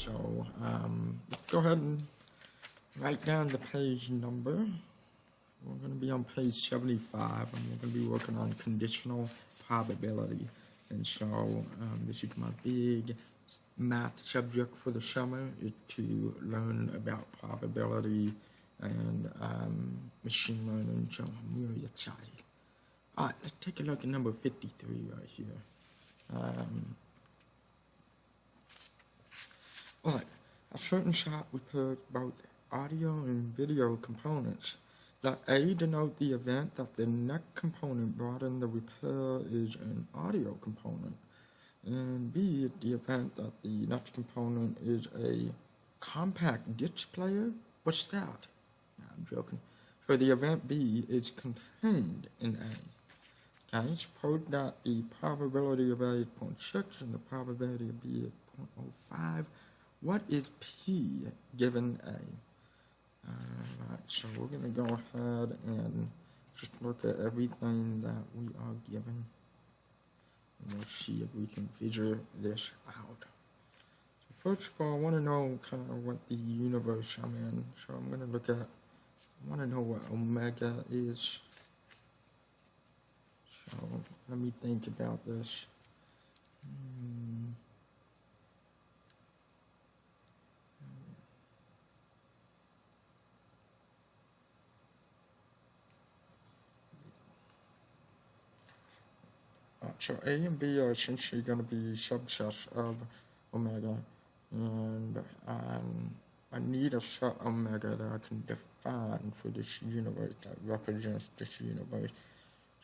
So let's go ahead and write down the page number. We're going to be on page 75, and we're going to be working on conditional probability. And so this is my big math subject for the summer, is to learn about probability and machine learning, so I'm really excited. All right, let's take a look at number 53 right here. All right, a certain shot repairs both audio and video components. Let A denote the event that the net component brought in the repair is an audio component, and B, the event that the net component is a compact disc player. What's that? No, I'm joking. So the event B is contained in A. Okay, suppose that the probability of A is 0.6 and the probability of B is 0.05. What is P given A? Alright, so we're going to go ahead and just look at everything that we are given. And we'll see if we can figure this out. So first of all, I want to know kind of what the universe I'm in. So I'm going to look at, I want to know what omega is. So let me think about this. So A and B are essentially going to be subsets of omega, and I need a set omega that I can define for this universe that represents this universe.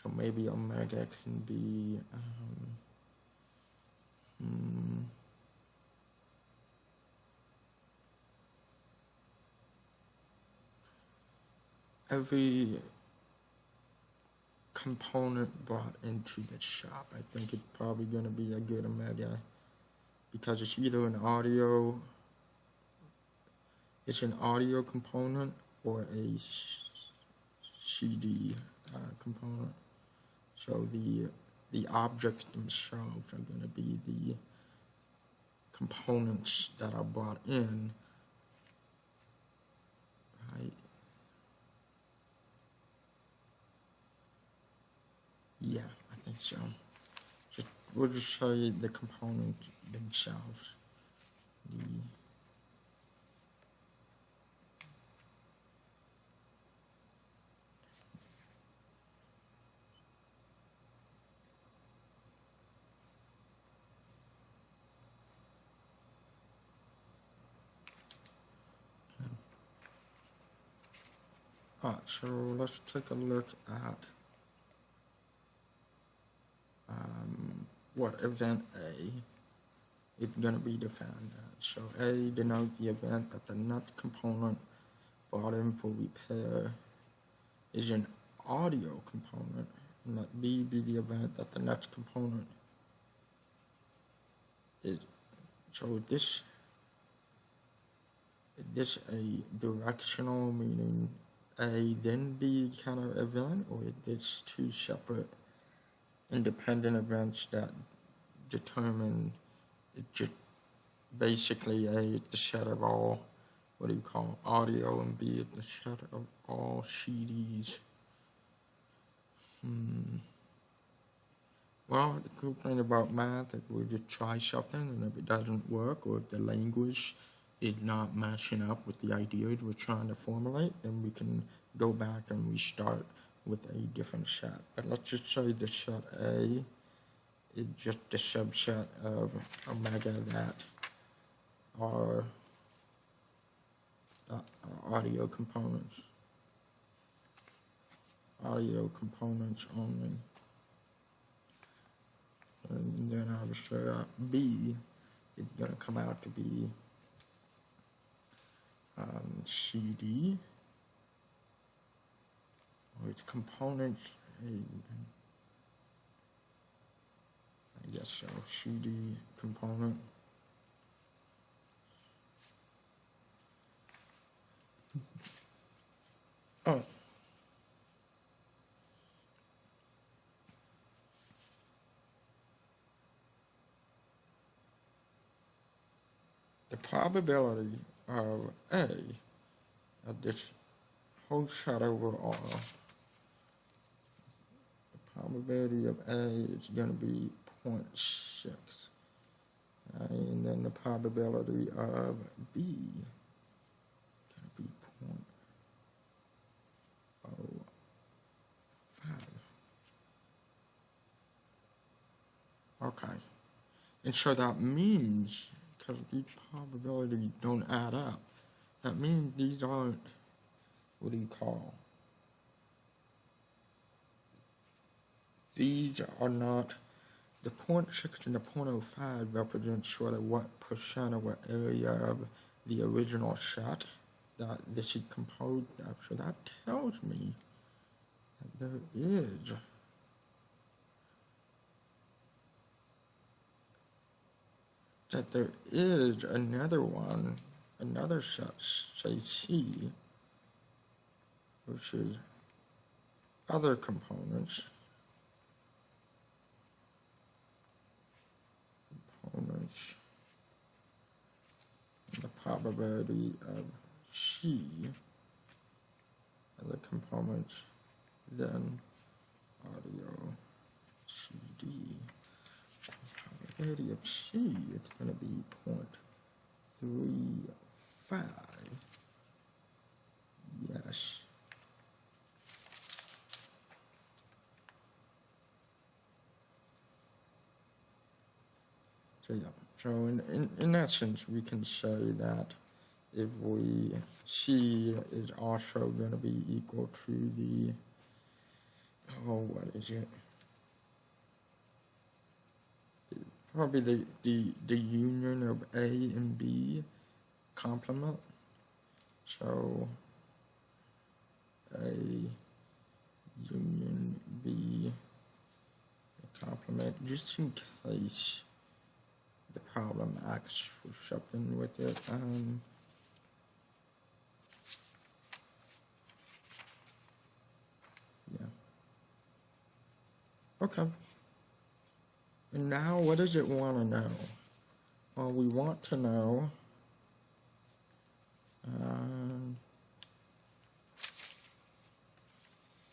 So maybe omega can be every component brought into the shop. I think it's probably going to be a good omega, because it's either an audio component or a CD component. So the objects themselves are going to be the components that are brought in, right? Yeah, I think so. We'll just show you the components themselves. Alright, so let's take a look at what event A is going to be defined as. So A denotes the event that the net component brought in for repair is an audio component, and let B be the event that the net component is. So is this a directional, meaning A then B kind of event, or is this two separate independent events that determine it? Just basically A is the set of all, audio, and B is the set of all CDs. Well, the cool thing about math is we just try something, and if it doesn't work, or if the language is not matching up with the ideas we're trying to formulate, then we can go back and we start with a different set. But let's just say the set A is just a subset of omega that are audio components. Audio components only. And then obviously B is going to come out to be CD, or its components, I guess so, CD component. Oh. The probability of A, of this whole set over R, the probability of A is going to be 0.6. And then the probability of B can be 0.05. Okay. And so that means, because these probabilities don't add up, that means these aren't, what do you call? These are not, the 0.6 and the 0.05 represent sort of what percent of what area of the original set that this is composed of. So that tells me that there is another one, another set, say C, which is other components, and the probability of C, other components, then audio CD. Probability of C, it's going to be 0.35. Yes. So yeah, so in essence, we can say that if we C is also going to be equal to the, what is it? Probably the union of A and B complement. So A union B complement, just in case the problem asks for something with it. Yeah. Okay. And now, what does it want to know? Well, we want to know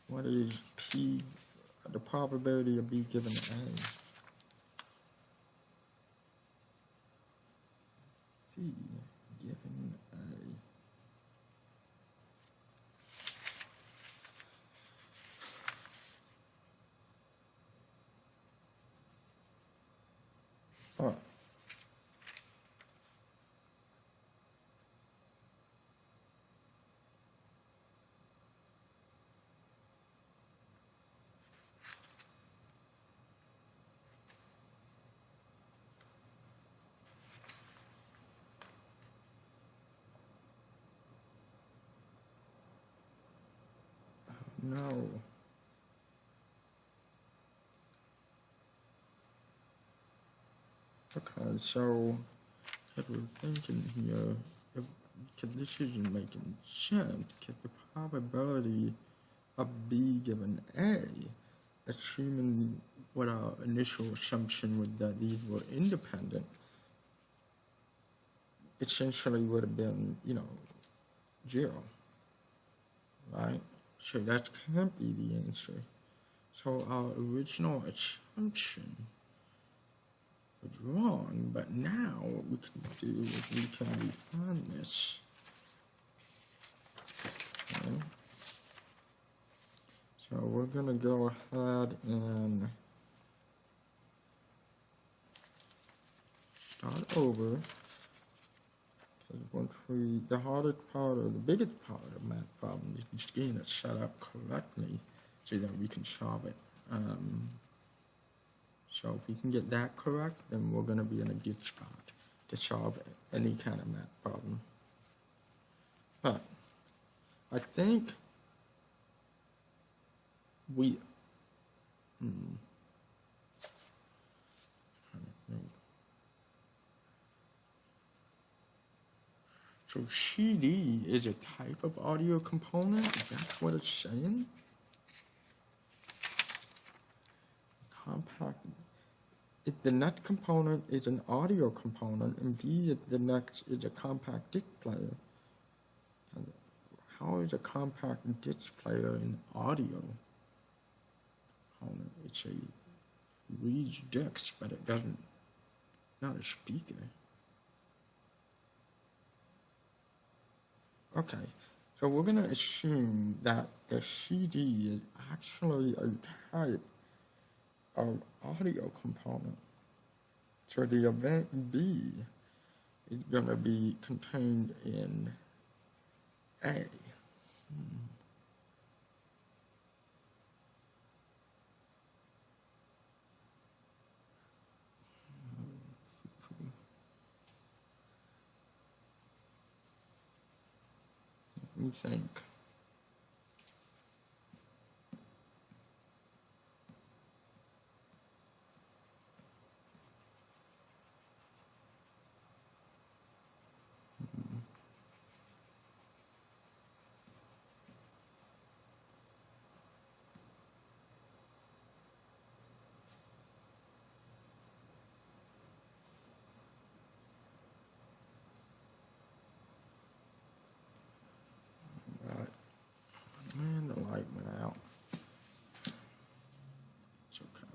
what is P, the probability of B given A. P given A. All right. No. Okay, so what we're thinking here, because this isn't making sense, because the probability of B given A, assuming what our initial assumption was that these were independent, essentially would have been, 0, right? So that can't be the answer. So our original assumption was wrong, but now what we can do is we can refine this. Okay. So we're going to go ahead and start over. Once the hardest part or the biggest part of math problem is just getting it set up correctly so that we can solve it. So if we can get that correct, then we're going to be in a good spot to solve any kind of math problem. But I think we... So CD is a type of audio component? Is that what it's saying? Compact. if the net component is an audio component, and B, if the next is a compact disc player, how is a compact disc player an audio component? It's a reads discs, but it doesn't, not a speaker. Okay, so we're going to assume that the CD is actually a type of audio component. So the event B is going to be contained in A. Let me think. Right. And the light went out. It's okay.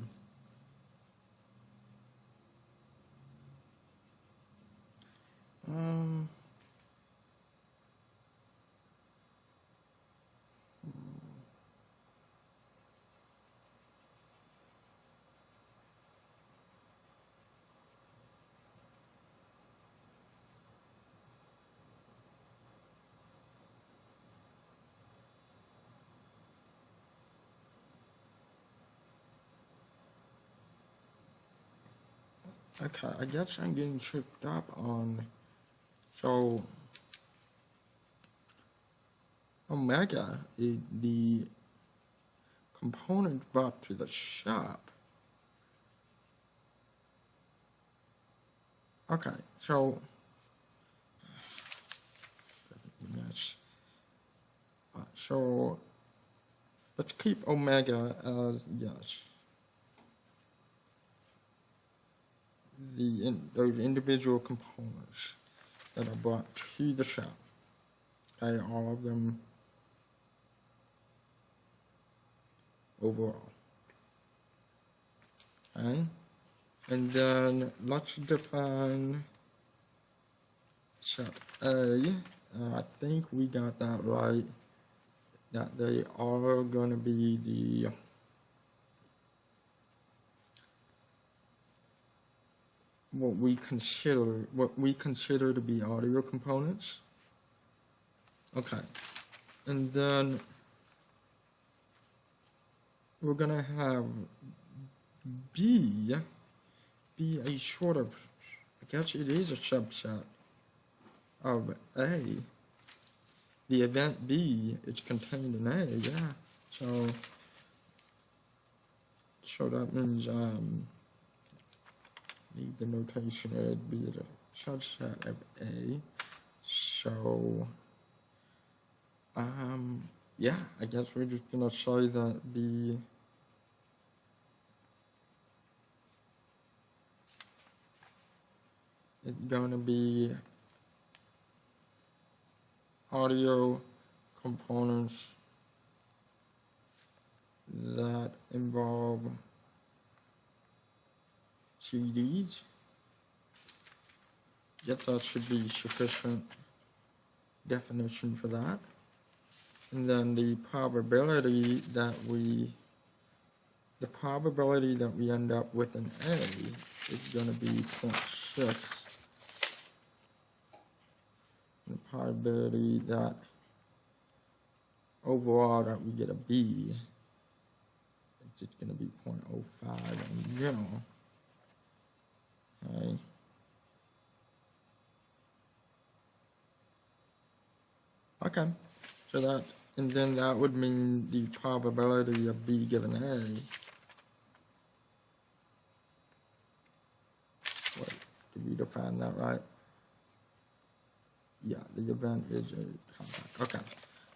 Okay, I guess I'm getting tripped up on, so omega is the component brought to the shop. Okay, so yes. So let's keep omega as yes. Those individual components that are brought to the shop. Okay, all of them overall. Okay, and then let's define set A. I think we got that right. That they are going to be the what we consider to be audio components. Okay, and then we're gonna have B be a sort of, I guess it is a subset of A. The event B is contained in A, yeah. So that means need the notation would be a subset of A. So yeah, I guess we're just gonna say that the it's gonna be audio components that involve CDs. Yep, that should be sufficient definition for that. And then the probability that we end up with an A is going to be 0.6. The probability that overall that we get a B, it's just going to be 0.05 in general. Okay. Okay, so that, and then that would mean the probability of B given A. Wait, did we define that right? Yeah, the event is a compact. Okay,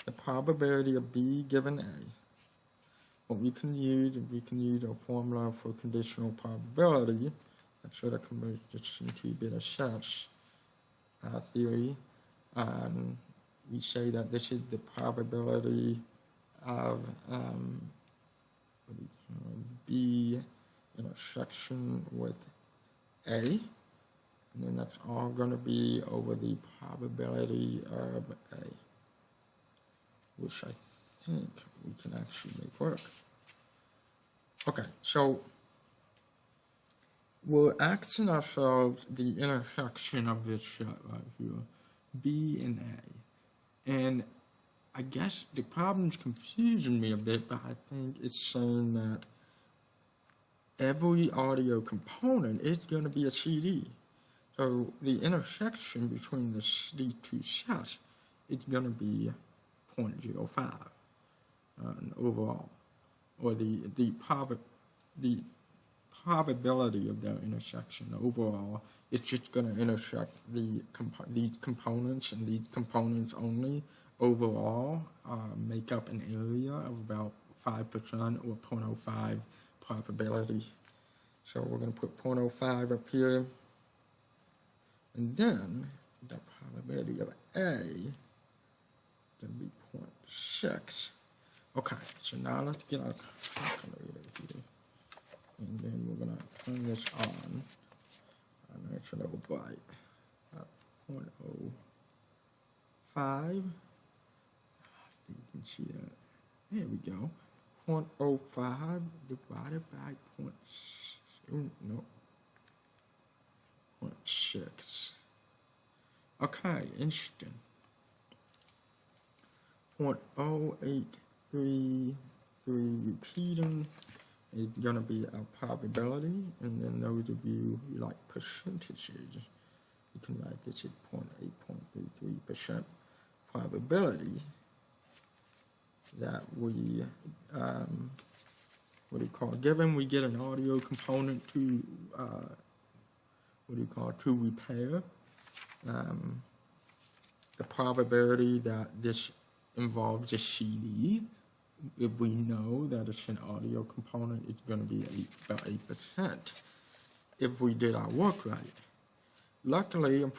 the probability of B given A what we can use a formula for conditional probability. That's sort of converts this into a bit of sets theory. We say that this is the probability of B intersection with A, and then that's all going to be over the probability of A, which I think we can actually make work. Okay, so we're asking ourselves the intersection of this set right here, B and A. And I guess the problem's confusing me a bit, but I think it's saying that every audio component is going to be a CD. So the intersection between these two sets is going to be 0.05 overall, or the probability of their intersection overall is just going to intersect these components, and these components only overall make up an area of about 5% or 0.05 probability. So we're going to put 0.05 up here, and then the probability of A is going to be 0.6. Okay, so now let's get our calculator here, and then we're going to turn this on. An extra little byte. 0.05. You can see that. There we go. 0.05 divided by 0.6. Okay, interesting. 0.0833 repeating is going to be our probability, and then those of you who like percentages, you can write this at 0.8.33% probability that we, given we get an audio component to, to repair, the probability that this involves a CD, if we know that it's an audio component, it's going to be about 8% if we did our work right. Luckily, in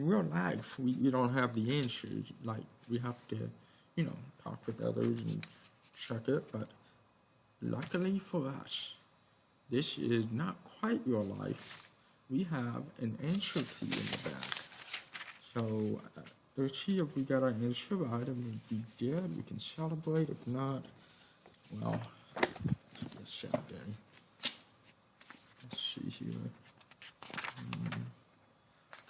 real life, we don't have the answers. Like, we have to, talk with others and check it. But luckily for us, this is not quite real life. We have an answer key in the back. So let's see if we got our answer right. And if we did, we can celebrate. If not, well, let's celebrate. Let's see here.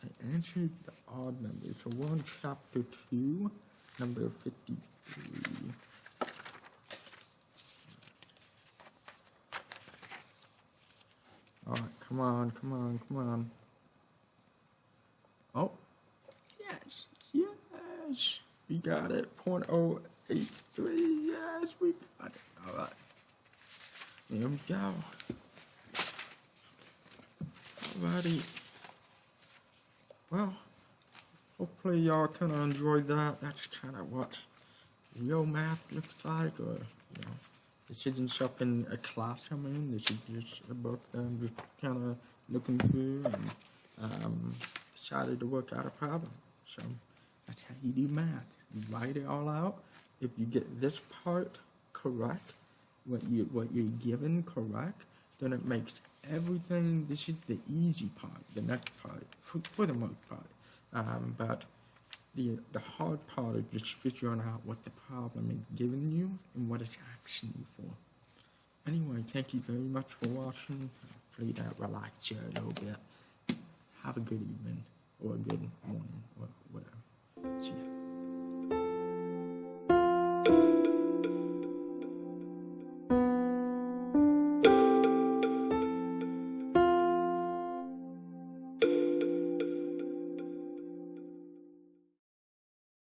I answered the odd numbers. So we're on chapter 2, number 53. All right, come on. Oh, yes, we got it. 0.083. Yes, we got it. All right, here we go. Alrighty. Well, hopefully y'all kind of enjoyed that. That's kind of what real math looks like, or, this isn't something a class I'm in. This is just a book that I'm just kind of looking through and decided to work out a problem. So that's how you do math. You write it all out. If you get this part correct, what you're given correct, then it makes everything, this is the easy part, the next part, for the most part. But the hard part is just figuring out what the problem is giving you and what it's asking you for. Anyway, thank you very much for watching. Hopefully that relaxed you a little bit. Have a good evening, or a good morning, or whatever. See ya.